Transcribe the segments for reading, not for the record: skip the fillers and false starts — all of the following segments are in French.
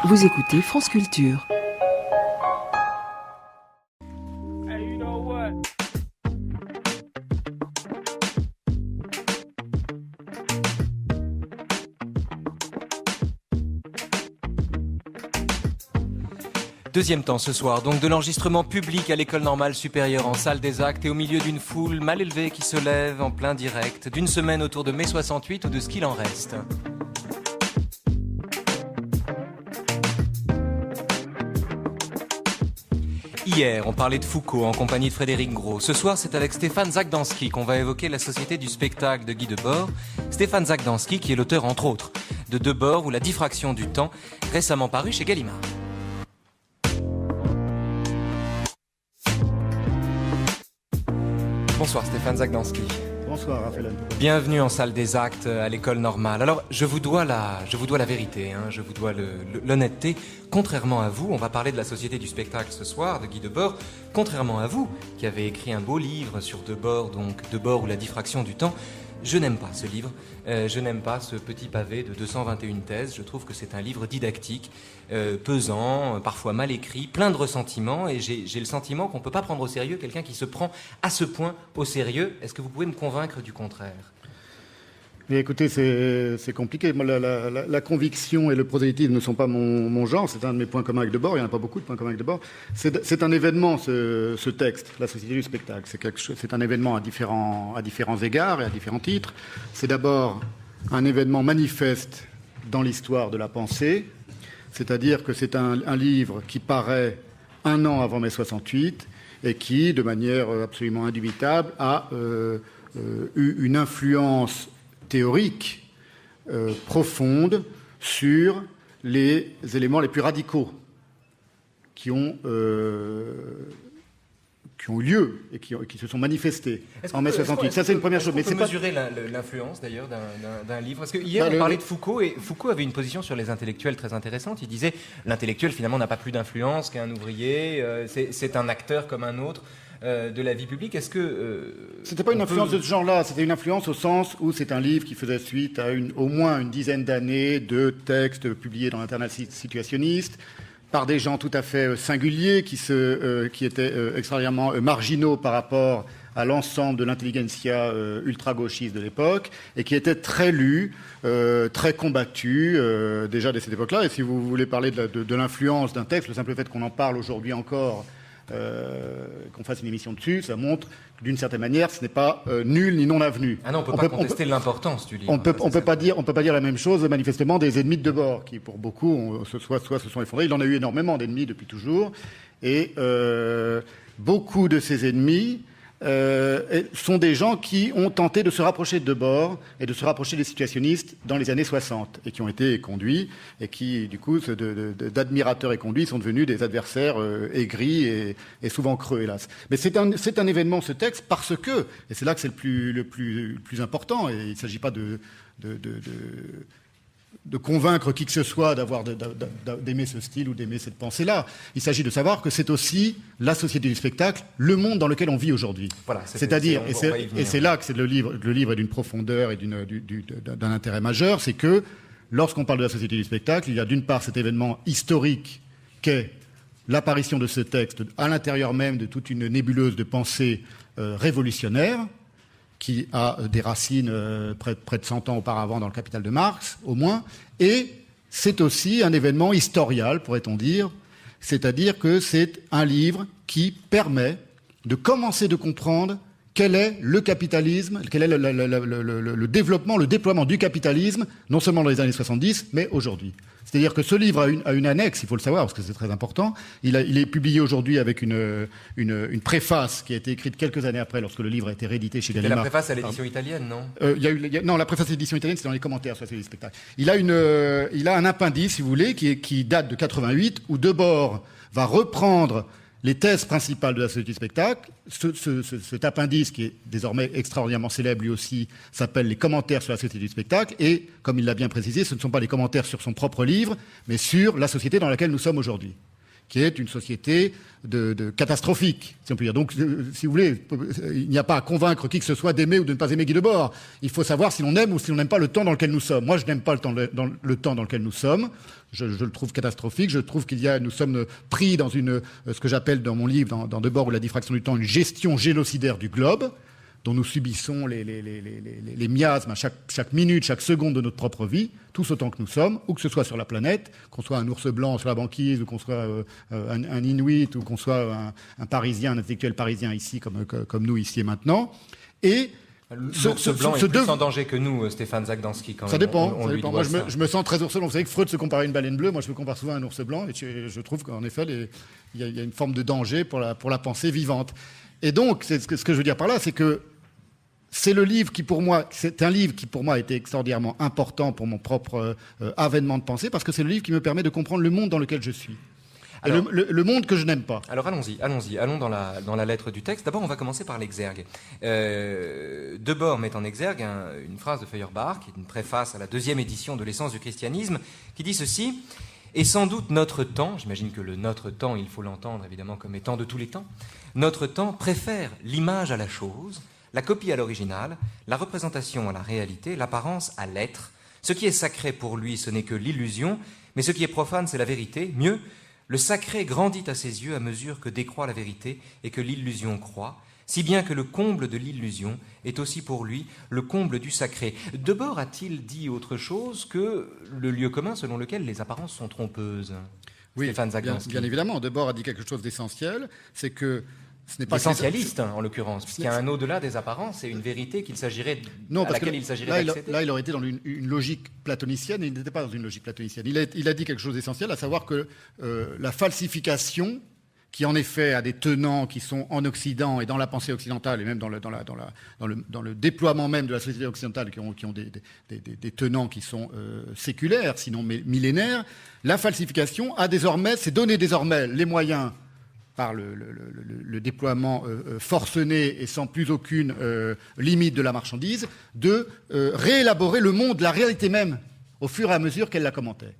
Vous écoutez France Culture. Deuxième temps ce soir, donc de l'enregistrement public à l'École normale supérieure en salle des actes et au milieu d'une foule mal élevée qui se lève en plein direct, d'une semaine autour de mai 68 ou de ce qu'il en reste. Hier, on parlait de Foucault en compagnie de Frédéric Gros. Ce soir, c'est avec Stéphane Zagdanski qu'on va évoquer la Société du spectacle de Guy Debord. Stéphane Zagdanski qui est l'auteur, entre autres, de Debord ou La diffraction du temps, récemment paru chez Gallimard. Bonsoir Stéphane Zagdanski. Bonsoir Raphaël. Bienvenue en salle des actes à l'École normale. Alors, je vous dois la vérité, je vous dois l'honnêteté. Contrairement à vous, on va parler de la Société du spectacle ce soir, de Guy Debord. Contrairement à vous, qui avez écrit un beau livre sur Debord, donc Debord ou la diffraction du temps, je n'aime pas ce livre. Je n'aime pas ce petit pavé de 221 thèses. Je trouve que c'est un livre didactique, pesant, parfois mal écrit, plein de ressentiments. Et j'ai le sentiment qu'on ne peut pas prendre au sérieux quelqu'un qui se prend à ce point au sérieux. Est-ce que vous pouvez me convaincre du contraire ? Mais écoutez, c'est compliqué. Moi, la conviction et le prosélytisme ne sont pas mon genre. C'est un de mes points communs avec Debord. Il n'y en a pas beaucoup de points communs avec Debord. C'est un événement, ce texte, la Société du spectacle. C'est un événement à différents égards et à différents titres. C'est d'abord un événement manifeste dans l'histoire de la pensée. C'est-à-dire que c'est un livre qui paraît un an avant mai 68 et qui, de manière absolument indubitable, a eu une influence théorique profonde sur les éléments les plus radicaux qui ont eu lieu et qui se sont manifestés en mai 68. Ça, c'est une première chose. Mais c'est pas mesurer l'influence, d'ailleurs, d'un livre. Parce que hier, on parlait de Foucault, et Foucault avait une position sur les intellectuels très intéressante. Il disait l'intellectuel, finalement, n'a pas plus d'influence qu'un ouvrier. C'est un acteur comme un autre de la vie publique. Est-ce que c'était pas une influence de ce genre-là. C'était une influence au sens où c'est un livre qui faisait suite à au moins une dizaine d'années de textes publiés dans l'Internat situationniste par des gens tout à fait singuliers qui étaient extraordinairement marginaux par rapport à l'ensemble de l'intelligentsia ultra-gauchiste de l'époque et qui étaient très lus, très combattus déjà dès cette époque-là. Et si vous voulez parler de l'influence d'un texte, le simple fait qu'on en parle aujourd'hui encore, qu'on fasse une émission dessus, ça montre que d'une certaine manière, ce n'est pas nul ni non avenu. Ah non, on peut pas contester l'importance du livre. On peut pas dire la même chose manifestement des ennemis de Debord, qui pour beaucoup soit se sont effondrés. Il en a eu énormément d'ennemis depuis toujours, et beaucoup de ces ennemis sont des gens qui ont tenté de se rapprocher de Debord et de se rapprocher des situationnistes dans les années 60 et qui ont été conduits et qui, du coup, d'admirateurs et conduits sont devenus des adversaires aigris et souvent creux, hélas. Mais c'est un événement, ce texte, parce que, et c'est là que c'est le plus important, et il ne s'agit pas de convaincre qui que ce soit d'aimer ce style ou d'aimer cette pensée-là. Il s'agit de savoir que c'est aussi la société du spectacle, le monde dans lequel on vit aujourd'hui. Voilà, c'est-à-dire, et c'est là que le livre est d'une profondeur et d'un intérêt majeur, c'est que lorsqu'on parle de la société du spectacle, il y a d'une part cet événement historique qu'est l'apparition de ce texte à l'intérieur même de toute une nébuleuse de pensée révolutionnaire, qui a des racines près de 100 ans auparavant dans le Capital de Marx, au moins, et c'est aussi un événement historial, pourrait-on dire, c'est-à-dire que c'est un livre qui permet de commencer de comprendre quel est le capitalisme, quel est le développement, le déploiement du capitalisme, non seulement dans les années 70, mais aujourd'hui. C'est-à-dire que ce livre a une annexe, il faut le savoir, parce que c'est très important. Il est publié aujourd'hui avec une préface qui a été écrite quelques années après, lorsque le livre a été réédité chez Gallimard. C'est la préface à l'édition italienne, non Non, la préface à l'édition italienne, c'est dans les commentaires sur le spectacle. Il a un appendice, si vous voulez, qui date de 88, où Debord va reprendre les thèses principales de la société du spectacle. Cet appendice, qui est désormais extraordinairement célèbre lui aussi, s'appelle « Les commentaires sur la société du spectacle ». Et, comme il l'a bien précisé, ce ne sont pas les commentaires sur son propre livre, mais sur la société dans laquelle nous sommes aujourd'hui, qui est une société de catastrophique, si on peut dire. Donc, si vous voulez, il n'y a pas à convaincre qui que ce soit d'aimer ou de ne pas aimer Guy Debord. Il faut savoir si l'on aime ou si l'on n'aime pas le temps dans lequel nous sommes. Moi, je n'aime pas le temps dans lequel nous sommes. Je le trouve catastrophique. Je trouve nous sommes pris dans ce que j'appelle dans mon livre, dans Debord ou la diffraction du temps, une gestion génocidaire du globe, dont nous subissons les miasmes à chaque minute, chaque seconde de notre propre vie, tous autant que nous sommes, ou que ce soit sur la planète, qu'on soit un ours blanc sur la banquise, ou qu'on soit un Inuit, ou qu'on soit un Parisien, un intellectuel parisien ici, comme nous ici et maintenant. Et l'ours blanc est plus en danger que nous, Stéphane Zagdanski, quand même. Ça dépend. Moi, je me sens très ours blanc. Vous savez que Freud se compare à une baleine bleue. Moi, je me compare souvent à un ours blanc. Et je trouve qu'en effet, il y a une forme de danger pour la pensée vivante. Et donc, ce que je veux dire par là, c'est que c'est un livre qui, pour moi, a été extraordinairement important pour mon propre avènement de pensée, parce que c'est le livre qui me permet de comprendre le monde dans lequel je suis. Alors, le monde que je n'aime pas. Alors allons-y. Allons dans la lettre du texte. D'abord, on va commencer par l'exergue. Debord met en exergue une phrase de Feuerbach, qui est une préface à la 2e édition de l'essence du christianisme, qui dit ceci: « Et sans doute notre temps, j'imagine que le notre temps, il faut l'entendre évidemment comme étant de tous les temps, notre temps préfère l'image à la chose, la copie à l'original, la représentation à la réalité, l'apparence à l'être. Ce qui est sacré pour lui, ce n'est que l'illusion, mais ce qui est profane, c'est la vérité. Mieux, le sacré grandit à ses yeux à mesure que décroît la vérité et que l'illusion croît, si bien que le comble de l'illusion est aussi pour lui le comble du sacré. » Debord a-t-il dit autre chose que le lieu commun selon lequel les apparences sont trompeuses? Oui, Stéphane Zagdanski. Bien évidemment. Debord a dit quelque chose d'essentiel, c'est que ce n'est pas essentialiste, en l'occurrence, puisqu'il y a un au-delà des apparences et une vérité il s'agirait d'accéder. Là, il aurait été dans une logique platonicienne, et il n'était pas dans une logique platonicienne. Il a dit quelque chose d'essentiel, à savoir que la falsification, qui en effet a des tenants qui sont en Occident et dans la pensée occidentale, et même dans le déploiement même de la société occidentale, qui ont des tenants qui sont séculaires, sinon millénaires, la falsification s'est donné désormais les moyens, par le déploiement forcené et sans plus aucune limite de la marchandise, de réélaborer le monde, la réalité même, au fur et à mesure qu'elle la commentait.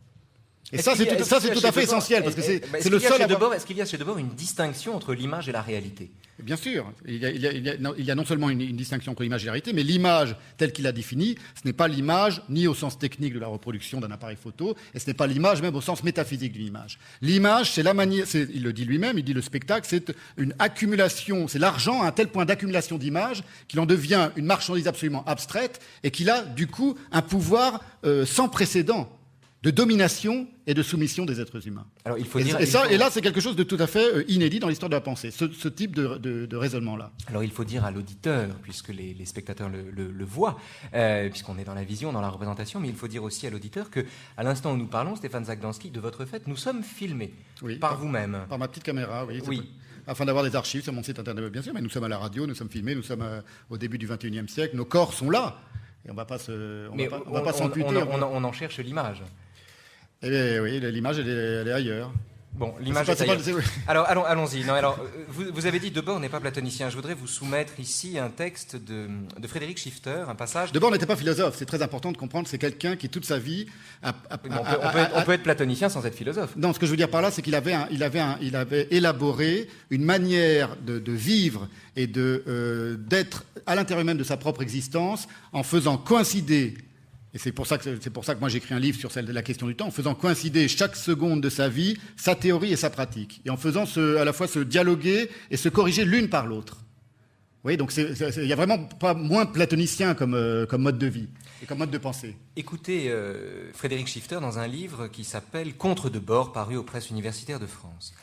Et ça, c'est tout à fait essentiel, parce que c'est le seul... Est-ce qu'il y a chez Debord une distinction entre l'image et la réalité? Bien sûr. Il y a non seulement une distinction entre l'image et la réalité, mais l'image telle qu'il a définie, ce n'est pas l'image ni au sens technique de la reproduction d'un appareil photo, et ce n'est pas l'image même au sens métaphysique d'une image. L'image, c'est la manière... Il le dit lui-même, il dit le spectacle, c'est une accumulation, c'est l'argent à un tel point d'accumulation d'images qu'il en devient une marchandise absolument abstraite, et qu'il a, du coup, un pouvoir sans précédent de domination et de soumission des êtres humains. Alors, et là, c'est quelque chose de tout à fait inédit dans l'histoire de la pensée, ce type de raisonnement-là. Alors, il faut dire à l'auditeur, puisque les spectateurs le voient, puisqu'on est dans la vision, dans la représentation, mais il faut dire aussi à l'auditeur qu'à l'instant où nous parlons, Stéphane Zagdanski, de votre fait, nous sommes filmés par vous-même. Par ma petite caméra, oui. Afin d'avoir des archives sur mon site internet, bien sûr, mais nous sommes à la radio, nous sommes filmés, nous sommes au début du XXIe siècle, nos corps sont là, et on ne va pas s'amputer. On en cherche l'image. Eh bien, oui, l'image, elle est ailleurs. Bon, l'image est ailleurs. Alors, allons-y. Non, alors, vous avez dit Debord n'est pas platonicien. Je voudrais vous soumettre ici un texte de Frédéric Schifter, un passage... Debord n'était pas philosophe, c'est très important de comprendre. C'est quelqu'un qui, toute sa vie... on peut être platonicien sans être philosophe. Non, ce que je veux dire par là, c'est qu'il avait élaboré une manière de vivre et d'être à l'intérieur même de sa propre existence en faisant coïncider... Et c'est pour ça que moi j'écris un livre sur la question du temps, en faisant coïncider chaque seconde de sa vie, sa théorie et sa pratique, et en faisant à la fois se dialoguer et se corriger l'une par l'autre. Oui, donc il n'y a vraiment pas moins platonicien comme mode de vie et comme mode de pensée. Écoutez Frédéric Schifter dans un livre qui s'appelle « Contre Debord », paru aux presses universitaires de France.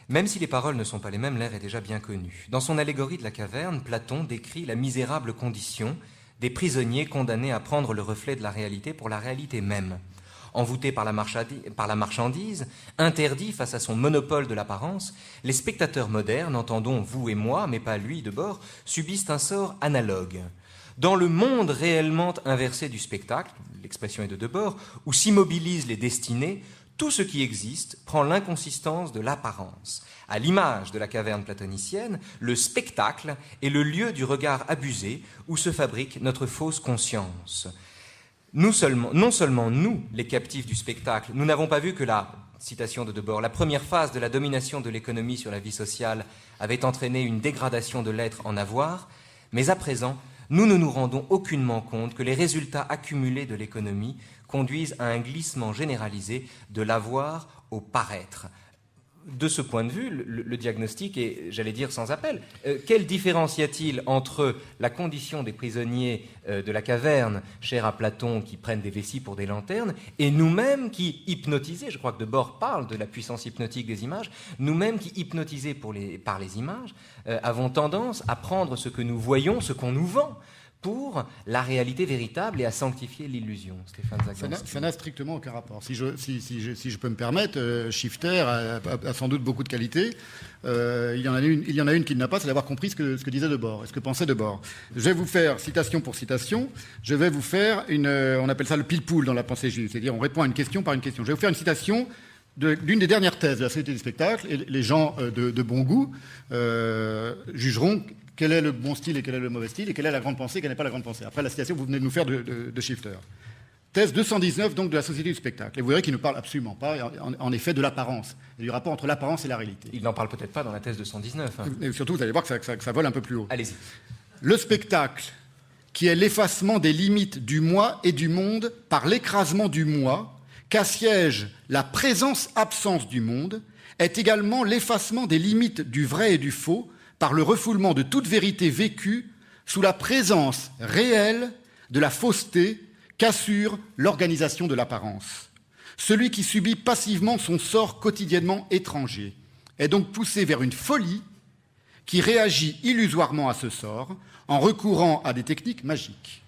Même si les paroles ne sont pas les mêmes, l'air est déjà bien connu. Dans son allégorie de la caverne, Platon décrit la misérable condition des prisonniers condamnés à prendre le reflet de la réalité pour la réalité même. Envoûtés par la marchandise, interdits face à son monopole de l'apparence, les spectateurs modernes, entendons vous et moi, mais pas lui, Debord, subissent un sort analogue. Dans le monde réellement inversé du spectacle, l'expression est de Debord, où s'immobilisent les destinées, tout ce qui existe prend l'inconsistance de l'apparence. À l'image de la caverne platonicienne, le spectacle est le lieu du regard abusé où se fabrique notre fausse conscience. Non seulement nous, les captifs du spectacle, nous n'avons pas vu que la citation de Debord, « La première phase de la domination de l'économie sur la vie sociale avait entraîné une dégradation de l'être en avoir, mais à présent, nous ne nous rendons aucunement compte que les résultats accumulés de l'économie conduisent à un glissement généralisé de l'avoir au paraître. » De ce point de vue, le diagnostic est, j'allais dire, sans appel. Quelle différence y a-t-il entre la condition des prisonniers de la caverne, chère à Platon, qui prennent des vessies pour des lanternes, et nous-mêmes qui, hypnotisés, je crois que Debord parle de la puissance hypnotique des images, nous-mêmes qui, hypnotisés par les images, avons tendance à prendre ce que nous voyons, ce qu'on nous vend, pour la réalité véritable et à sanctifier l'illusion. Stéphane Zagorski. Ça n'a strictement aucun rapport. Si je peux me permettre, Shifter a sans doute beaucoup de qualités. Il y en a une qu'il n'a pas, c'est d'avoir compris ce que disait Debord, et ce que pensait Debord. Je vais vous faire, citation pour citation, je vais vous faire on appelle ça le pile-poule dans la pensée juive, c'est-à-dire on répond à une question par une question. Je vais vous faire une citation d'une des dernières thèses de la Société du spectacle, et les gens de bon goût jugeront quel est le bon style et quel est le mauvais style, et quelle est la grande pensée et quelle n'est pas la grande pensée. Après la citation que vous venez de nous faire de Shifter. Thèse 219, donc, de la Société du spectacle. Et vous verrez qu'il ne parle absolument pas, en effet, de l'apparence, et du rapport entre l'apparence et la réalité. Il n'en parle peut-être pas dans la thèse 219. Hein. Et surtout, vous allez voir que ça vole un peu plus haut. Allez-y. Le spectacle, qui est l'effacement des limites du moi et du monde par l'écrasement du moi, qu'assiège la présence-absence du monde, est également l'effacement des limites du vrai et du faux par le refoulement de toute vérité vécue sous la présence réelle de la fausseté qu'assure l'organisation de l'apparence. Celui qui subit passivement son sort quotidiennement étranger est donc poussé vers une folie qui réagit illusoirement à ce sort en recourant à des techniques magiques.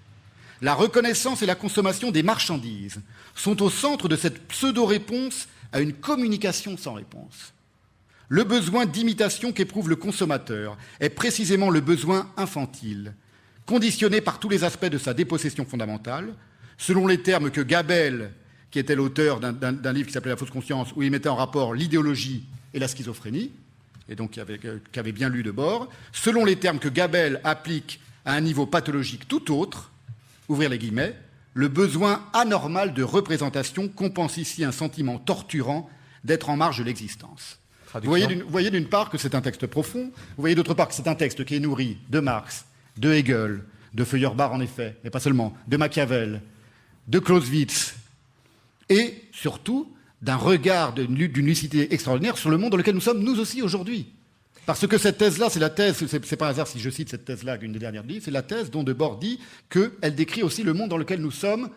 La reconnaissance et la consommation des marchandises sont au centre de cette pseudo-réponse à une communication sans réponse. Le besoin d'imitation qu'éprouve le consommateur est précisément le besoin infantile, conditionné par tous les aspects de sa dépossession fondamentale, selon les termes que Gabel, qui était l'auteur d'un livre qui s'appelait La fausse conscience, où il mettait en rapport l'idéologie et la schizophrénie, et donc qui avait bien lu Debord, selon les termes que Gabel applique à un niveau pathologique tout autre, ouvrir les guillemets, le besoin anormal de représentation compense ici un sentiment torturant d'être en marge de l'existence. Vous voyez d'une part que c'est un texte profond, vous voyez d'autre part que c'est un texte qui est nourri de Marx, de Hegel, de Feuerbach en effet, mais pas seulement, de Machiavel, de Clausewitz, et surtout d'un regard d'une lucidité extraordinaire sur le monde dans lequel nous sommes, nous aussi, aujourd'hui. Parce que cette thèse-là, c'est la thèse, c'est pas un hasard si je cite cette thèse-là, une des dernières livres, c'est la thèse dont Debord dit qu'elle décrit aussi le monde dans lequel nous sommes,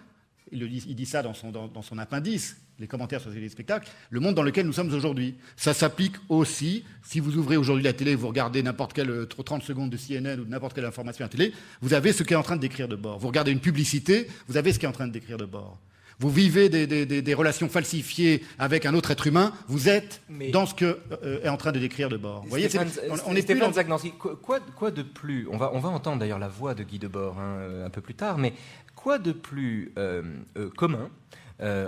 il dit ça dans son appendice, les commentaires sur les spectacles, le monde dans lequel nous sommes aujourd'hui. Ça s'applique aussi, si vous ouvrez aujourd'hui la télé, vous regardez n'importe quelle 30 secondes de CNN ou de n'importe quelle information à la télé, vous avez ce qu'est en train de décrire Debord. Vous regardez une publicité, vous avez ce qu'est en train de décrire Debord. Vous vivez des relations falsifiées avec un autre être humain, vous êtes dans ce que est en train de décrire Debord. Vous voyez, on est Stéphane Zagorski, quoi de plus, on va entendre d'ailleurs la voix de Guy Debord un peu plus tard, mais quoi de plus commun,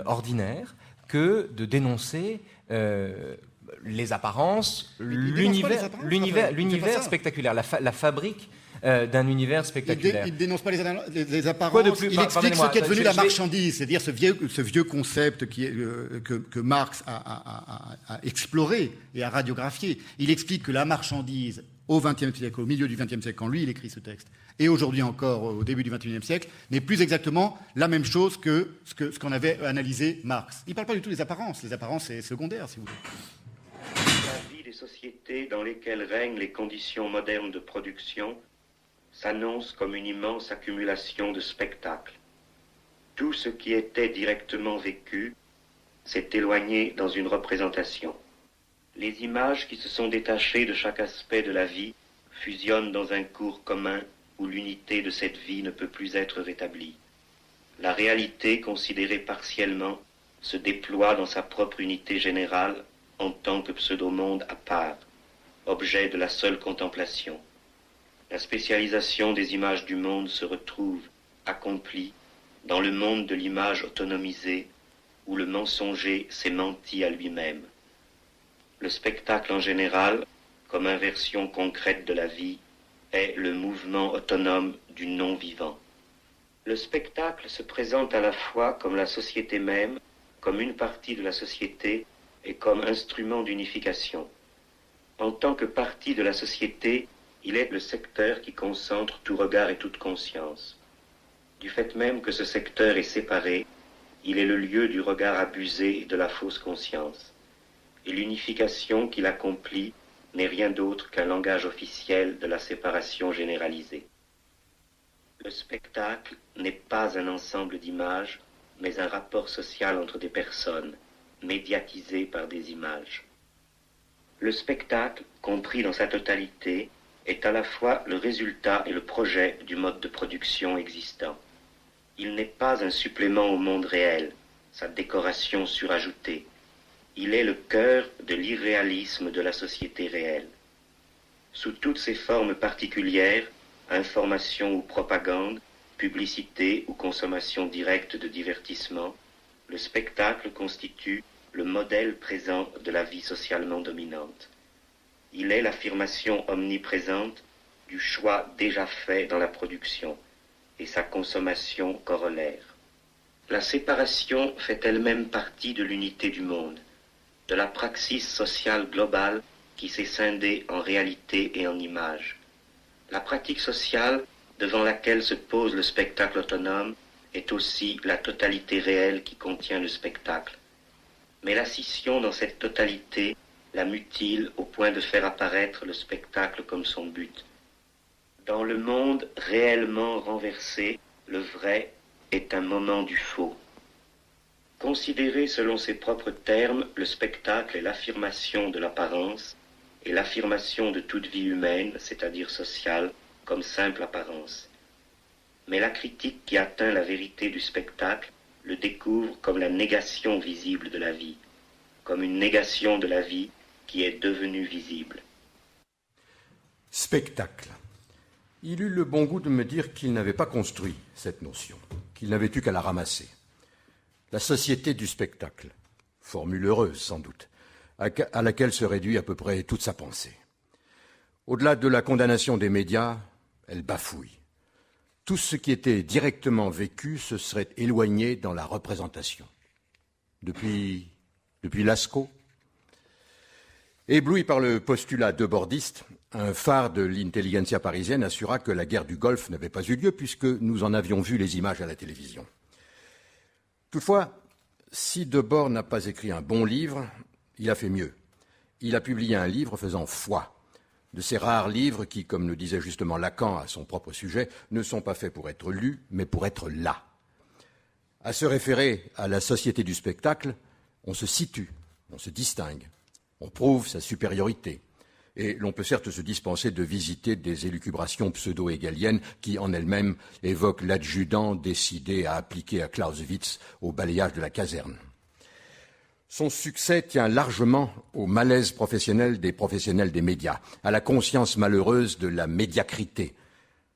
ordinaire, que de dénoncer les apparences, l'univers spectaculaire, la fabrique d'un univers spectaculaire. Il ne dénonce pas les apparences, il explique ce qu'est devenu la marchandise, c'est-à-dire ce vieux concept que Marx a exploré et a radiographié. Il explique que la marchandise, au XXe siècle, au milieu du XXe siècle, quand lui il écrit ce texte, et aujourd'hui encore au début du XXIe siècle, n'est plus exactement la même chose que ce qu'en avait analysé Marx. Il ne parle pas du tout des apparences. Les apparences, c'est secondaire, si vous voulez. La vie des sociétés dans lesquelles règnent les conditions modernes de production s'annonce comme une immense accumulation de spectacles. Tout ce qui était directement vécu s'est éloigné dans une représentation. Les images qui se sont détachées de chaque aspect de la vie fusionnent dans un cours commun où l'unité de cette vie ne peut plus être rétablie. La réalité, considérée partiellement, se déploie dans sa propre unité générale en tant que pseudo-monde à part, objet de la seule contemplation. La spécialisation des images du monde se retrouve, accomplie, dans le monde de l'image autonomisée, où le mensonger s'est menti à lui-même. Le spectacle en général, comme inversion concrète de la vie, est le mouvement autonome du non-vivant. Le spectacle se présente à la fois comme la société même, comme une partie de la société, et comme instrument d'unification. En tant que partie de la société, il est le secteur qui concentre tout regard et toute conscience. Du fait même que ce secteur est séparé, il est le lieu du regard abusé et de la fausse conscience. Et l'unification qu'il accomplit n'est rien d'autre qu'un langage officiel de la séparation généralisée. Le spectacle n'est pas un ensemble d'images, mais un rapport social entre des personnes, médiatisé par des images. Le spectacle, compris dans sa totalité, est à la fois le résultat et le projet du mode de production existant. Il n'est pas un supplément au monde réel, sa décoration surajoutée. Il est le cœur de l'irréalisme de la société réelle. Sous toutes ses formes particulières, information ou propagande, publicité ou consommation directe de divertissement, le spectacle constitue le modèle présent de la vie socialement dominante. Il est l'affirmation omniprésente du choix déjà fait dans la production et sa consommation corollaire. La séparation fait elle-même partie de l'unité du monde, de la praxis sociale globale qui s'est scindée en réalité et en image. La pratique sociale devant laquelle se pose le spectacle autonome est aussi la totalité réelle qui contient le spectacle. Mais la scission dans cette totalité la mutile au point de faire apparaître le spectacle comme son but. Dans le monde réellement renversé, le vrai est un moment du faux. Considéré selon ses propres termes, le spectacle est l'affirmation de l'apparence et l'affirmation de toute vie humaine, c'est-à-dire sociale, comme simple apparence. Mais la critique qui atteint la vérité du spectacle le découvre comme la négation visible de la vie, comme une négation de la vie qui est devenue visible. Spectacle. Il eut le bon goût de me dire qu'il n'avait pas construit cette notion, qu'il n'avait eu qu'à la ramasser. La société du spectacle, formule heureuse sans doute, à laquelle se réduit à peu près toute sa pensée. Au-delà de la condamnation des médias, elle bafouille. Tout ce qui était directement vécu se serait éloigné dans la représentation. Depuis Lascaux. Ébloui par le postulat debordiste, un phare de l'intelligentsia parisienne assura que la guerre du Golfe n'avait pas eu lieu puisque nous en avions vu les images à la télévision. Toutefois, si Debord n'a pas écrit un bon livre, il a fait mieux. Il a publié un livre faisant foi. De ces rares livres qui, comme le disait justement Lacan à son propre sujet, ne sont pas faits pour être lus, mais pour être là. À se référer à la société du spectacle, on se situe, on se distingue, on prouve sa supériorité. Et l'on peut certes se dispenser de visiter des élucubrations pseudo-hégaliennes qui, en elles-mêmes, évoquent l'adjudant décidé à appliquer à Clausewitz au balayage de la caserne. Son succès tient largement au malaise professionnel des médias, à la conscience malheureuse de la médiacrité.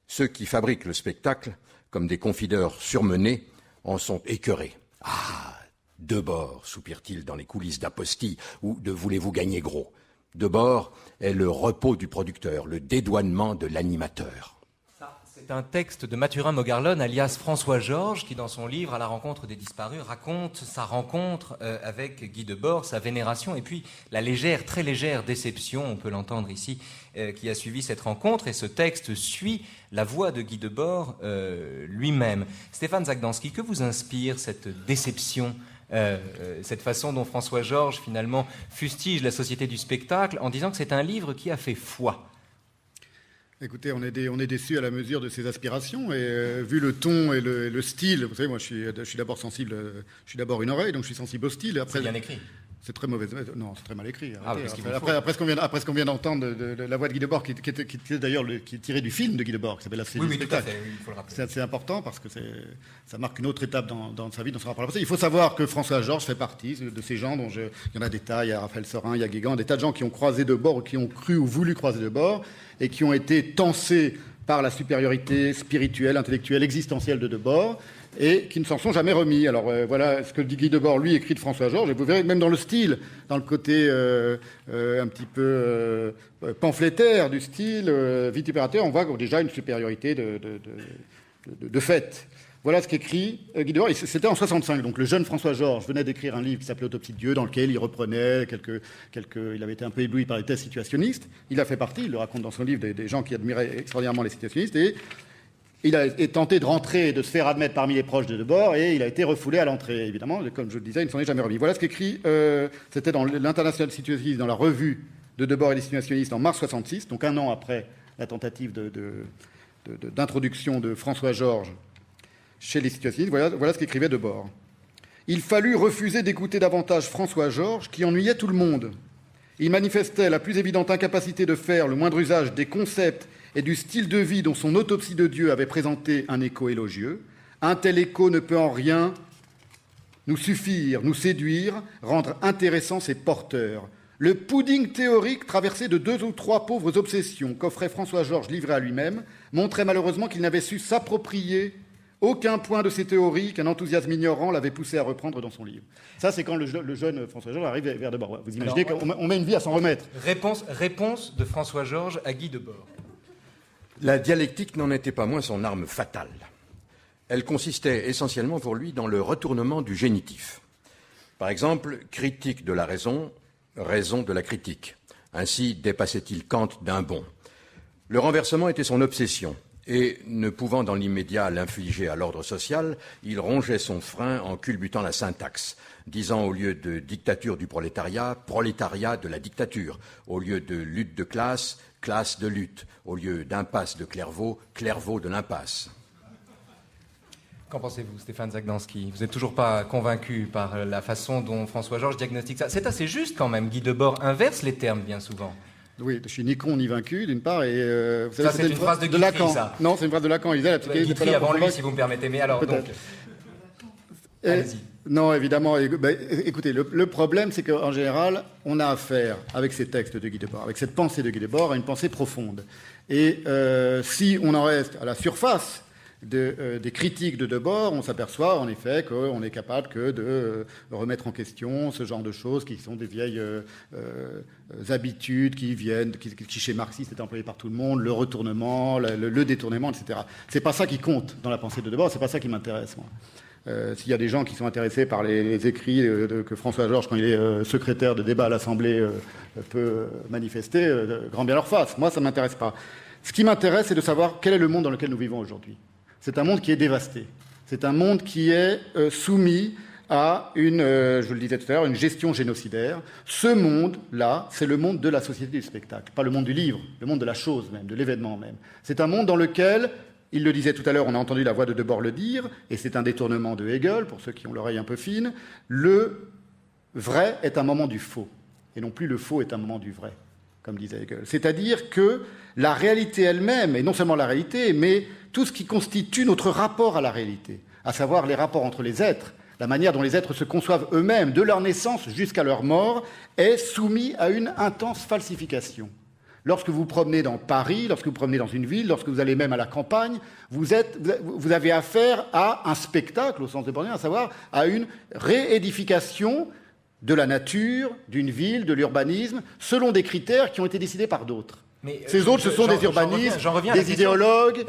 Ceux qui fabriquent le spectacle, comme des confideurs surmenés, en sont écœurés. « Ah, Debord !» soupire-t-il dans les coulisses d'Apostille ou de « Voulez-vous gagner gros ?» Debord est le repos du producteur, le dédouanement de l'animateur. C'est un texte de Mathurin Mogarlone, alias François Georges, qui dans son livre « À la rencontre des disparus » raconte sa rencontre avec Guy Debord, sa vénération, et puis la légère, très légère déception, on peut l'entendre ici, qui a suivi cette rencontre. Et ce texte suit la voix de Guy Debord lui-même. Stéphane Zagdanski, que vous inspire cette déception, cette façon dont François Georges, finalement, fustige la société du spectacle en disant que c'est un livre qui a fait foi? Écoutez, on est déçus à la mesure de ses aspirations et vu le ton et le style, vous savez, moi je suis d'abord sensible, je suis d'abord une oreille, donc je suis sensible au style. Après, c'est bien écrit. C'est très mauvais. Non, c'est très mal écrit. Après ce qu'on vient d'entendre de la voix de Guy Debord, qui est d'ailleurs qui est tirée du film de Guy Debord, qui s'appelle La Cité du spectacle. Tout à fait, il faut le rappeler. C'est important parce que ça marque une autre étape dans sa vie, dans son rapport à la pensée. Il faut savoir que François Georges fait partie de ces gens dont il y en a des tas, il y a Raphaël Sorin, il y a Guégan, des tas de gens qui ont croisé Debord, qui ont cru ou voulu croiser Debord, et qui ont été tensés par la supériorité spirituelle, intellectuelle, existentielle de Debord, et qui ne s'en sont jamais remis. Alors voilà ce que dit Guy Debord, lui, écrit de François Georges, et vous verrez même dans le style, dans le côté un petit peu pamphlétaire du style vitupérateur, on voit déjà une supériorité de fait. Voilà ce qu'écrit Guy Debord. C'était en 65. Donc le jeune François Georges venait d'écrire un livre qui s'appelait Autopsie de Dieu, dans lequel il reprenait il avait été un peu ébloui par les thèses situationnistes. Il a fait partie, il le raconte dans son livre, des gens qui admiraient extraordinairement les situationnistes. Et il a tenté de rentrer, de se faire admettre parmi les proches de Debord, et il a été refoulé à l'entrée. Évidemment, comme je le disais, il ne s'en est jamais remis. Voilà ce qu'écrit, c'était dans l'International Situationiste, dans la revue de Debord et les situationnistes en mars 66, donc un an après la tentative d'introduction de François Georges chez les situationnistes. Voilà ce qu'écrivait Debord. Il fallut refuser d'écouter davantage François Georges, qui ennuyait tout le monde. Il manifestait la plus évidente incapacité de faire le moindre usage des concepts et du style de vie dont son Autopsie de Dieu avait présenté un écho élogieux. Un tel écho ne peut en rien nous suffire, nous séduire, rendre intéressants ses porteurs. Le pudding théorique, traversé de 2 ou 3 pauvres obsessions qu'offrait François Georges livré à lui-même, montrait malheureusement qu'il n'avait su s'approprier aucun point de ces théories qu'un enthousiasme ignorant l'avait poussé à reprendre dans son livre. Ça, c'est quand le jeune François Georges arrive vers Debord. Vous imaginez qu'on met une vie à s'en remettre. Réponse de François Georges à Guy Debord. La dialectique n'en était pas moins son arme fatale. Elle consistait essentiellement pour lui dans le retournement du génitif. Par exemple, critique de la raison, raison de la critique. Ainsi dépassait-il Kant d'un bond. Le renversement était son obsession. Et, ne pouvant dans l'immédiat l'infliger à l'ordre social, il rongeait son frein en culbutant la syntaxe, disant au lieu de dictature du prolétariat, prolétariat de la dictature, au lieu de lutte de classe, classe de lutte, au lieu d'impasse de Clairvaux, Clairvaux de l'impasse. Qu'en pensez-vous, Stéphane Zagdanski? Vous n'êtes toujours pas convaincu par la façon dont François Georges diagnostique ça? C'est assez juste quand même. Guy Debord inverse les termes bien souvent. Oui, je suis ni con ni vaincu, d'une part, et vous savez, ça, c'est une phrase de Lacan. Ça. Non, c'est une phrase de Lacan. Il disait Guitry avant lui, si vous me permettez. Mais alors, donc, allez-y. Non, évidemment. Écoutez, le problème, c'est qu'en général, on a affaire, avec ces textes de Guy Debord, avec cette pensée de Guy Debord, à une pensée profonde. Et si on en reste à la surface des critiques de Debord, on s'aperçoit en effet qu'on est capable que de remettre en question ce genre de choses qui sont des vieilles habitudes qui chez marxiste est employé par tout le monde, le retournement, le détournement, etc. C'est pas ça qui compte dans la pensée de Debord, c'est pas ça qui m'intéresse, moi. S'il y a des gens qui sont intéressés par les écrits que François Georges, quand il est secrétaire de débat à l'Assemblée, peut manifester, grand bien leur face. Moi, ça ne m'intéresse pas. Ce qui m'intéresse, c'est de savoir quel est le monde dans lequel nous vivons aujourd'hui. C'est un monde qui est dévasté. C'est un monde qui est soumis à je le disais tout à l'heure, une gestion génocidaire. Ce monde-là, c'est le monde de la société du spectacle, pas le monde du livre, le monde de la chose même, de l'événement même. C'est un monde dans lequel, il le disait tout à l'heure, on a entendu la voix de Debord le dire, et c'est un détournement de Hegel, pour ceux qui ont l'oreille un peu fine, le vrai est un moment du faux, et non plus le faux est un moment du vrai, comme disait Hegel. C'est-à-dire que la réalité elle-même, et non seulement la réalité, mais tout ce qui constitue notre rapport à la réalité, à savoir les rapports entre les êtres, la manière dont les êtres se conçoivent eux-mêmes, de leur naissance jusqu'à leur mort, est soumis à une intense falsification. Lorsque vous promenez dans Paris, lorsque vous promenez dans une ville, lorsque vous allez même à la campagne, vous avez affaire à un spectacle, au sens de Bourdieu, à savoir à une réédification de la nature, d'une ville, de l'urbanisme, selon des critères qui ont été décidés par d'autres. Mais ces autres, ce sont des urbanistes, des idéologues,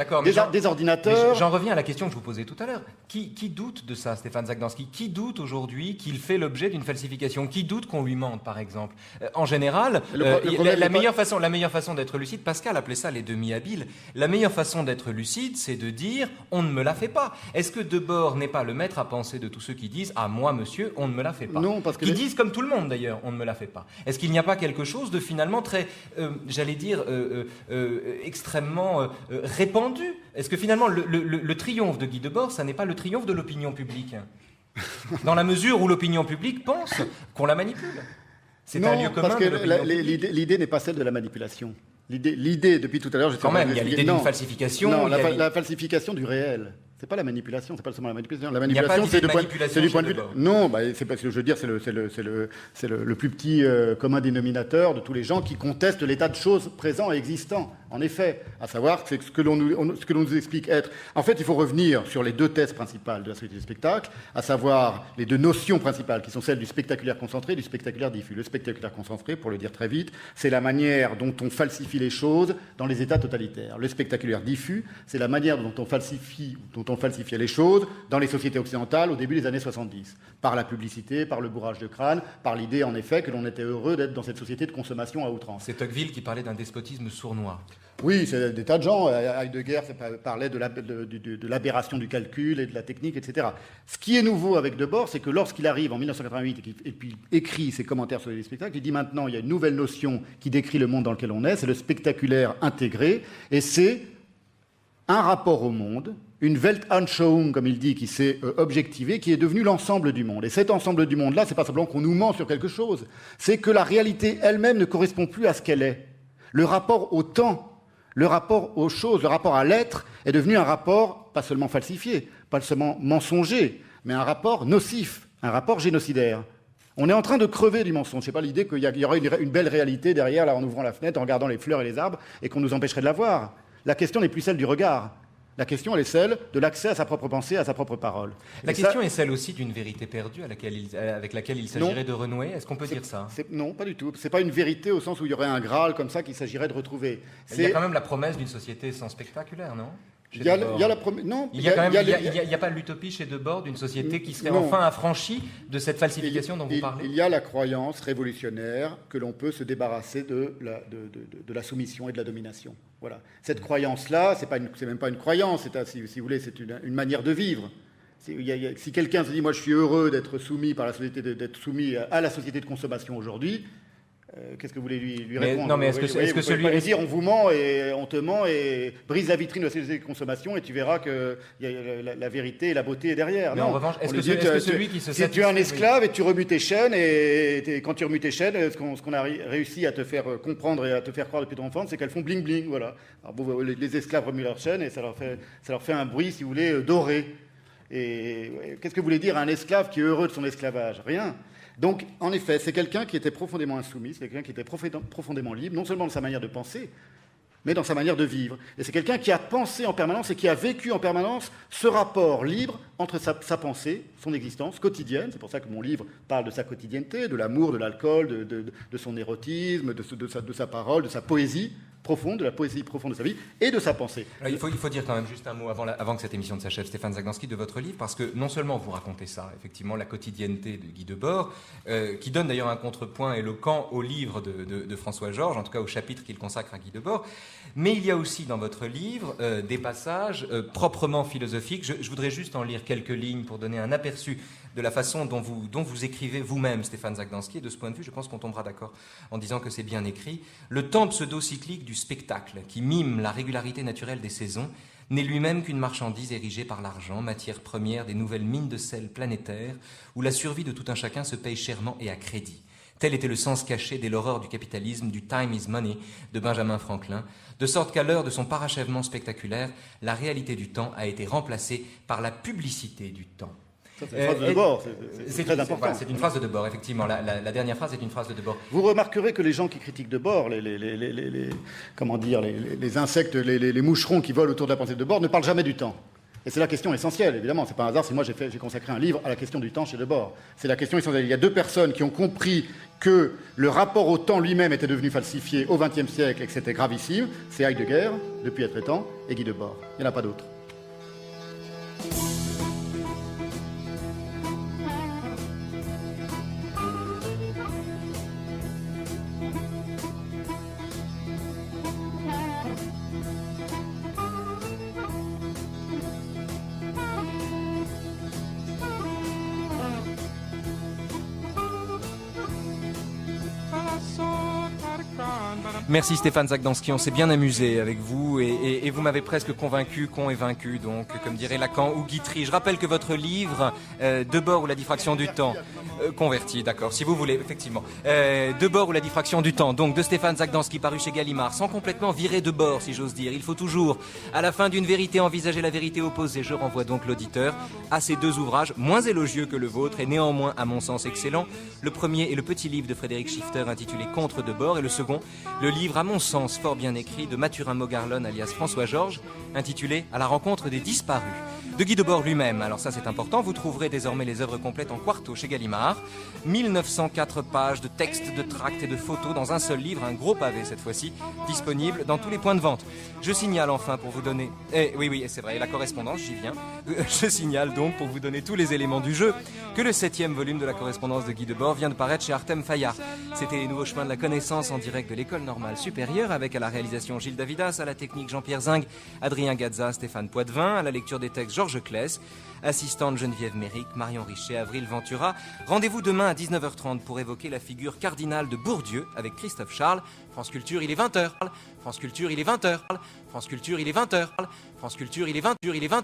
des ordinateurs. J'en reviens à la question que je vous posais tout à l'heure. Qui doute de ça, Stéphane Zagdanski? Qui doute aujourd'hui qu'il fait l'objet d'une falsification? Qui doute qu'on lui mente, par exemple? En général, la meilleure façon d'être lucide, Pascal appelait ça les demi-habiles, la meilleure façon d'être lucide, c'est de dire « on ne me la fait pas ». Est-ce que Debord n'est pas le maître à penser de tous ceux qui disent « ah, moi, monsieur, on ne me la fait pas ». Non, parce que... Qui disent comme tout le monde, d'ailleurs, « on ne me la fait pas ». Est-ce qu'il n'y a pas quelque chose de finalement très, j'allais dire, extrêmement répandu? Est-ce que finalement le triomphe de Guy Debord, ça n'est pas le triomphe de l'opinion publique? Dans la mesure où l'opinion publique pense qu'on la manipule. C'est un lieu commun. Parce que l'idée n'est pas celle de la manipulation. L'idée depuis tout à l'heure... Quand même, il y a l'idée d'une falsification. Non, la falsification du réel. C'est pas la manipulation, c'est pas seulement la manipulation. La manipulation, c'est du point de vue. Non, c'est parce que je veux dire, c'est le plus petit commun dénominateur de tous les gens qui contestent l'état de choses présent et existant. En effet, à savoir, c'est ce que l'on nous explique être. En fait, il faut revenir sur les deux thèses principales de la société du spectacle, à savoir les deux notions principales qui sont celles du spectaculaire concentré et du spectaculaire diffus. Le spectaculaire concentré, pour le dire très vite, c'est la manière dont on falsifie les choses dans les états totalitaires. Le spectaculaire diffus, c'est la manière dont on falsifie, dont on on falsifiait les choses dans les sociétés occidentales au début des années 70. Par la publicité, par le bourrage de crâne, par l'idée en effet que l'on était heureux d'être dans cette société de consommation à outrance. C'est Tocqueville qui parlait d'un despotisme sournois. Oui, c'est des tas de gens. Heidegger parlait de l'aberration du calcul et de la technique, etc. Ce qui est nouveau avec Debord, c'est que lorsqu'il arrive en 1988 et puis écrit ses commentaires sur les spectacles, il dit maintenant il y a une nouvelle notion qui décrit le monde dans lequel on est, c'est le spectaculaire intégré, et c'est un rapport au monde, une Weltanschauung, comme il dit, qui s'est objectivée, qui est devenue l'ensemble du monde. Et cet ensemble du monde-là, c'est pas simplement qu'on nous ment sur quelque chose, c'est que la réalité elle-même ne correspond plus à ce qu'elle est. Le rapport au temps, le rapport aux choses, le rapport à l'être est devenu un rapport pas seulement falsifié, pas seulement mensonger, mais un rapport nocif, un rapport génocidaire. On est en train de crever du mensonge. C'est pas l'idée qu'il y aurait une belle réalité derrière, là, en ouvrant la fenêtre, en regardant les fleurs et les arbres, et qu'on nous empêcherait de la voir. La question n'est plus celle du regard. La question, elle est celle de l'accès à sa propre pensée, à sa propre parole. La question est celle aussi d'une vérité perdue avec laquelle il s'agirait de renouer. Est-ce qu'on peut dire ça ? Non, pas du tout. C'est pas une vérité au sens où il y aurait un Graal comme ça qu'il s'agirait de retrouver. Il y a quand même la promesse d'une société sans spectaculaire, non ? Il n'y a pas l'utopie chez Debord d'une société qui serait enfin affranchie de cette falsification dont vous parlez. Il y a la croyance révolutionnaire que l'on peut se débarrasser de la soumission et de la domination. Voilà. Cette croyance-là, c'est même pas une croyance, si vous voulez, c'est une manière de vivre. Si quelqu'un se dit, moi je suis heureux d'être soumis par la société, d'être soumis à la société de consommation aujourd'hui, qu'est-ce que vous voulez lui répondre ? Non, mais est-ce que celui... Vous dire, on vous ment et on te ment et brise la vitrine de la société de consommation et tu verras que la vérité et la beauté est derrière. Mais non. En revanche, est-ce que celui qui se satisfait... Si tu es un esclave et tu remues tes chaînes, et quand tu remues tes chaînes, ce qu'on a réussi à te faire comprendre et à te faire croire depuis ton enfance, c'est qu'elles font bling bling, voilà. Alors, bon, les esclaves remuent leurs chaînes et ça leur fait un bruit, si vous voulez, doré. Et qu'est-ce que voulait dire un esclave qui est heureux de son esclavage ? Rien. Donc, en effet, c'est quelqu'un qui était profondément insoumis, c'est quelqu'un qui était profondément libre, non seulement dans sa manière de penser, mais dans sa manière de vivre. Et c'est quelqu'un qui a pensé en permanence et qui a vécu en permanence ce rapport libre entre sa pensée, son existence quotidienne. C'est pour ça que mon livre parle de sa quotidienneté, de l'amour, de l'alcool, de son érotisme, de sa parole, de sa poésie profonde, de la poésie profonde de sa vie et de sa pensée. Alors, il faut dire quand même juste un mot avant que cette émission ne s'achève, Stéphane Zagdanski, de votre livre, parce que non seulement vous racontez ça, effectivement, la quotidienneté de Guy Debord, qui donne d'ailleurs un contrepoint éloquent au livre de François Georges, en tout cas au chapitre qu'il consacre à Guy Debord, mais il y a aussi dans votre livre des passages proprement philosophiques. Je voudrais juste en lire quelques lignes pour donner un aperçu de la façon dont vous écrivez vous-même, Stéphane Zagdanski, et de ce point de vue, je pense qu'on tombera d'accord en disant que c'est bien écrit. Le temps pseudo-cyclique du spectacle, qui mime la régularité naturelle des saisons, n'est lui-même qu'une marchandise érigée par l'argent, matière première des nouvelles mines de sel planétaires, où la survie de tout un chacun se paye chèrement et à crédit. Tel était le sens caché dès l'horreur du capitalisme, du « time is money » de Benjamin Franklin, de sorte qu'à l'heure de son parachèvement spectaculaire, la réalité du temps a été remplacée par la publicité du temps. C'est une phrase de Debord, c'est très important. Voilà, c'est une phrase de Debord, effectivement. La dernière phrase est une phrase de Debord. Vous remarquerez que les gens qui critiquent Debord, les insectes, les moucherons qui volent autour de la pensée de Debord, ne parlent jamais du temps. Et c'est la question essentielle, évidemment. C'est pas un hasard si moi j'ai consacré un livre à la question du temps chez Debord. C'est la question essentielle. Il y a deux personnes qui ont compris que le rapport au temps lui-même était devenu falsifié au XXe siècle et que c'était gravissime. C'est Heidegger, depuis être temps, et Guy Debord. Il n'y en a pas d'autres. Merci Stéphane Zagdanski, on s'est bien amusé avec vous et vous m'avez presque convaincu qu'on est vaincu, donc comme dirait Lacan ou Guitry. Je rappelle que votre livre, Debord ou la diffraction du temps, converti, d'accord, si vous voulez, effectivement. Debord ou la diffraction du temps, donc de Stéphane Zagdanski, paru chez Gallimard, sans complètement virer de bord, si j'ose dire. Il faut toujours, à la fin d'une vérité, envisager la vérité opposée. Je renvoie donc l'auditeur à ces deux ouvrages, moins élogieux que le vôtre et néanmoins, à mon sens, excellents. Le premier est le petit livre de Frédéric Schifter intitulé Contre Debord et le second, le livre, à mon sens, fort bien écrit, de Mathurin Mogarlon, alias François Georges, intitulé « À la rencontre des disparus ». De Guy Debord lui-même, alors ça c'est important, vous trouverez désormais les œuvres complètes en quarto chez Gallimard. 1904 pages de textes, de tracts et de photos dans un seul livre, un gros pavé cette fois-ci, disponible dans tous les points de vente. Je signale enfin pour vous donner... oui, c'est vrai, la correspondance, j'y viens. Je signale donc pour vous donner tous les éléments du jeu que le 7e volume de la correspondance de Guy Debord vient de paraître chez Artem Fayard. C'était les nouveaux chemins de la connaissance en direct de l'École normale supérieure avec à la réalisation Gilles Davidas, à la technique Jean-Pierre Zing, Adrien Gazza, Stéphane Poitvin, à la lecture des textes Georges Claes, assistante Geneviève Méric, Marion Richet, Avril Ventura. Rendez-vous demain à 19h30 pour évoquer la figure cardinale de Bourdieu avec Christophe Charles. France Culture, il est 20h. France Culture, il est 20h. France Culture, il est 20h. France Culture, il est 20h. Il est 20h.